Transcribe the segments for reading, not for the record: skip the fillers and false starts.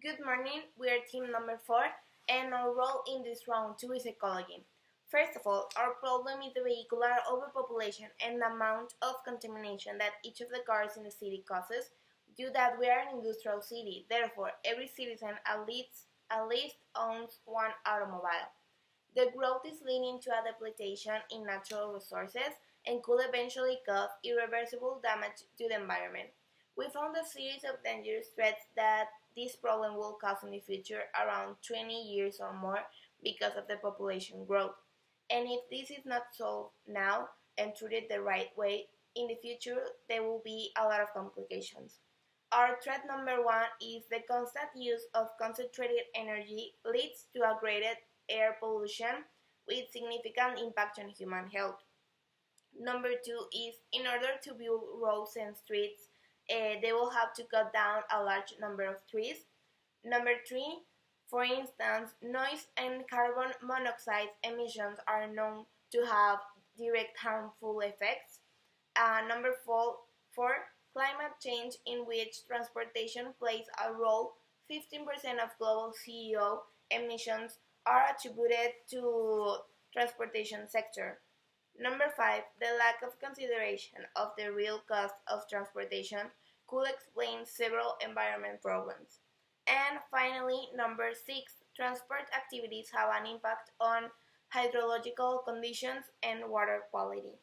Good morning, we are team number 4 and our role in this round 2 is ecology. First of all, our problem is the vehicular overpopulation and the amount of contamination that each of the cars in the city causes due that we are an industrial city. Therefore, every citizen at least owns one automobile. The growth is leading to a depletion in natural resources and could eventually cause irreversible damage to the environment. We found a series of dangerous threats that this problem will cause in the future around 20 years or more because of the population growth. And if this is not solved now and treated the right way, in the future there will be a lot of complications. Our threat number 1 is the constant use of concentrated energy leads to a greater air pollution with significant impact on human health. Number 2 is in order to build roads and streets, they will have to cut down a large number of trees. Number 3, for instance, noise and carbon monoxide emissions are known to have direct harmful effects. Number 4, climate change, in which transportation plays a role. 15% of global CO emissions are attributed to transportation sector. Number 5, the lack of consideration of the real cost of transportation could explain several environment problems. And finally, number 6, transport activities have an impact on hydrological conditions and water quality.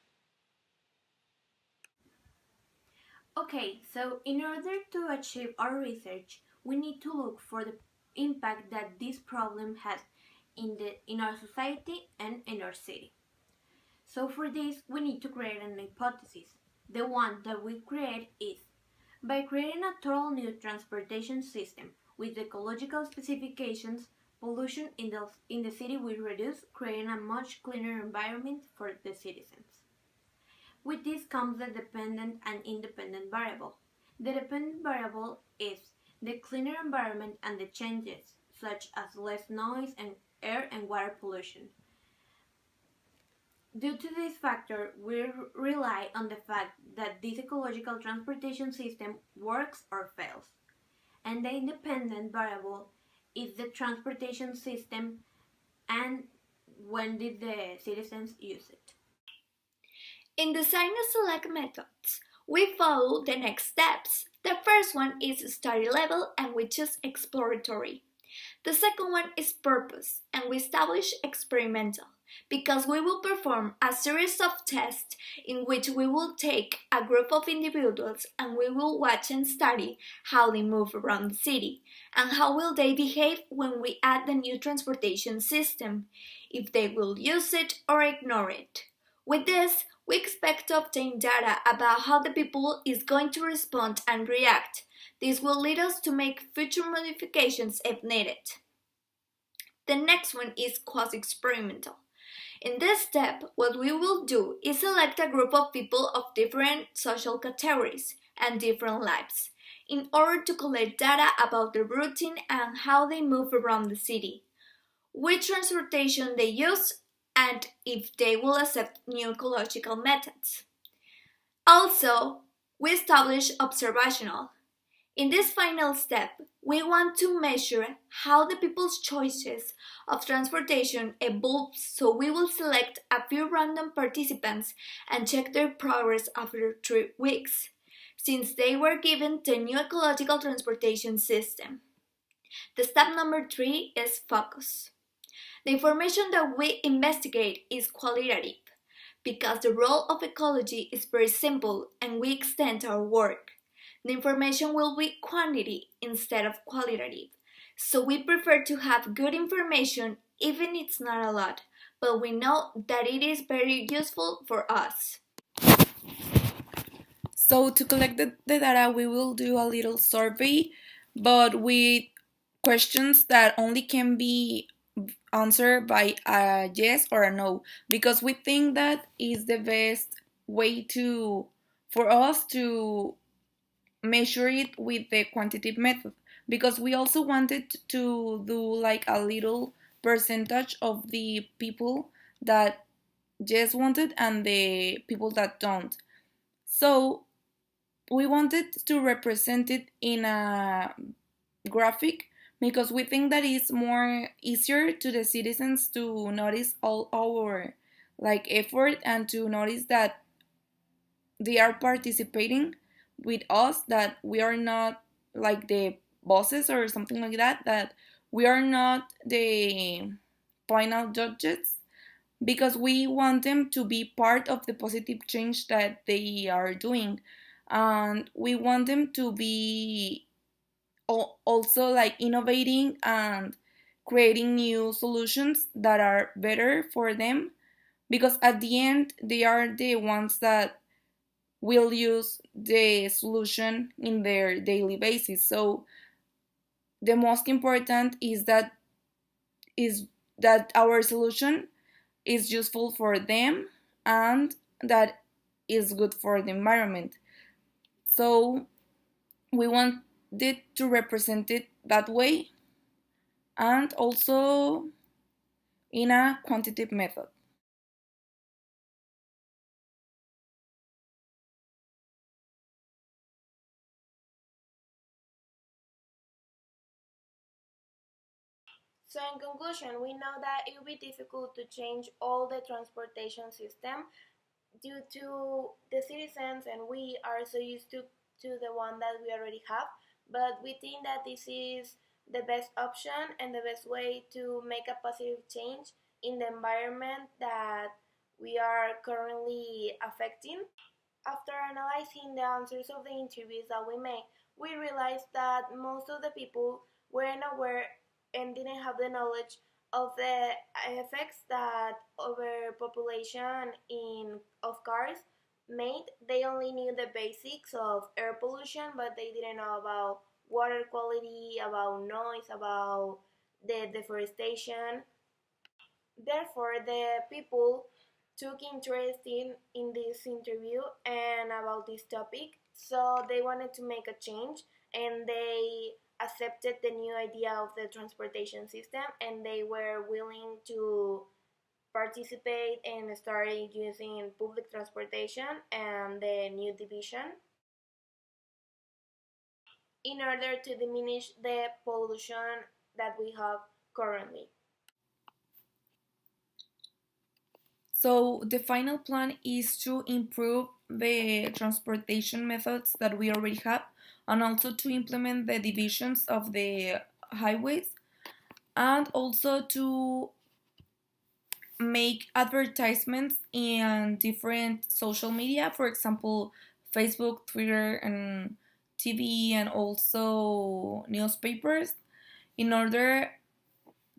Okay, so in order to achieve our research, we need to look for the impact that this problem has in our society and in our city. So for this, we need to create an hypothesis. The one that we create is by creating a total new transportation system with ecological specifications, pollution in the city will reduce, creating a much cleaner environment for the citizens. With this comes the dependent and independent variable. The dependent variable is the cleaner environment and the changes, such as less noise and air and water pollution. Due to this factor, we rely on the fact that this ecological transportation system works or fails. And the independent variable is the transportation system and when did the citizens use it. In design and select methods, we follow the next steps. The first one is study level and we choose exploratory. The second one is purpose and we establish experimental because we will perform a series of tests in which we will take a group of individuals and we will watch and study how they move around the city and how will they behave when we add the new transportation system, if they will use it or ignore it. With this, we expect to obtain data about how the people is going to respond and react. This will lead us to make future modifications if needed. The next one is quasi-experimental. In this step, what we will do is select a group of people of different social categories and different lives in order to collect data about their routine and how they move around the city, which transportation they use, and if they will accept new ecological methods. Also, we establish observational. In this final step, we want to measure how the people's choices of transportation evolve, so we will select a few random participants and check their progress after 3 weeks, since they were given the new ecological transportation system. The step number 3 is focus. The information that we investigate is qualitative because the role of ecology is very simple and we extend our work. The information will be quantity instead of qualitative. So we prefer to have good information even if it's not a lot, but we know that it is very useful for us. So to collect the data, we will do a little survey, but with questions that only can be answered by a yes or a no, because we think that is the best way to for us to measure it with the quantitative method, because we also wanted to do like a little percentage of the people that just wanted and the people that don't. So we wanted to represent it in a graphic because we think that it's more easier to the citizens to notice all our like effort and to notice that they are participating with us, that we are not like the bosses or something like that, that we are not the final judges, because we want them to be part of the positive change that they are doing, and we want them to be also like innovating and creating new solutions that are better for them, because at the end they are the ones that will use the solution in their daily basis. So the most important is that our solution is useful for them and that is good for the environment. So we want it to represent it that way, and also in a quantitative method. So, in conclusion, we know that it will be difficult to change all the transportation system due to the citizens, and we are so used to the one that we already have. But we think that this is the best option and the best way to make a positive change in the environment that we are currently affecting. After analyzing the answers of the interviews that we made, we realized that most of the people weren't aware and didn't have the knowledge of the effects that overpopulation of cars made. They only knew the basics of air pollution, but they didn't know about water quality, about noise, about the deforestation. Therefore, the people took interest in this interview and about this topic, so they wanted to make a change, and they accepted the new idea of the transportation system, and they were willing to participate and started using public transportation and the new division in order to diminish the pollution that we have currently. So the final plan is to improve the transportation methods that we already have, and also to implement the divisions of the highways, and also to make advertisements in different social media, for example, Facebook, Twitter, and TV, and also newspapers, in order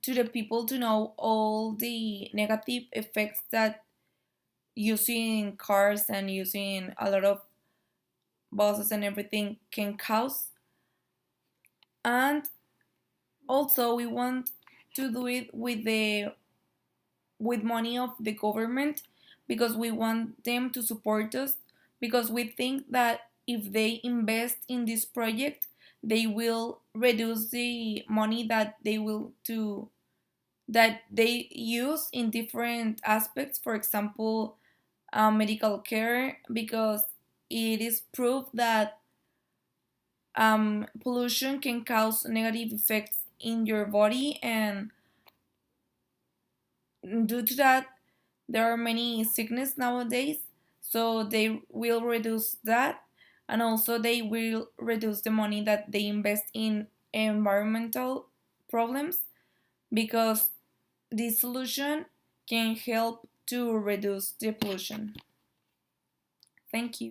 to the people to know all the negative effects that using cars and using a lot of buses and everything can cause. And also we want to do it with money of the government, because we want them to support us, because we think that if they invest in this project, they will reduce the money that they use in different aspects, for example, medical care, because it is proof that pollution can cause negative effects in your body, and due to that there are many sickness nowadays, so they will reduce that, and also they will reduce the money that they invest in environmental problems, because this solution can help to reduce the pollution. Thank you.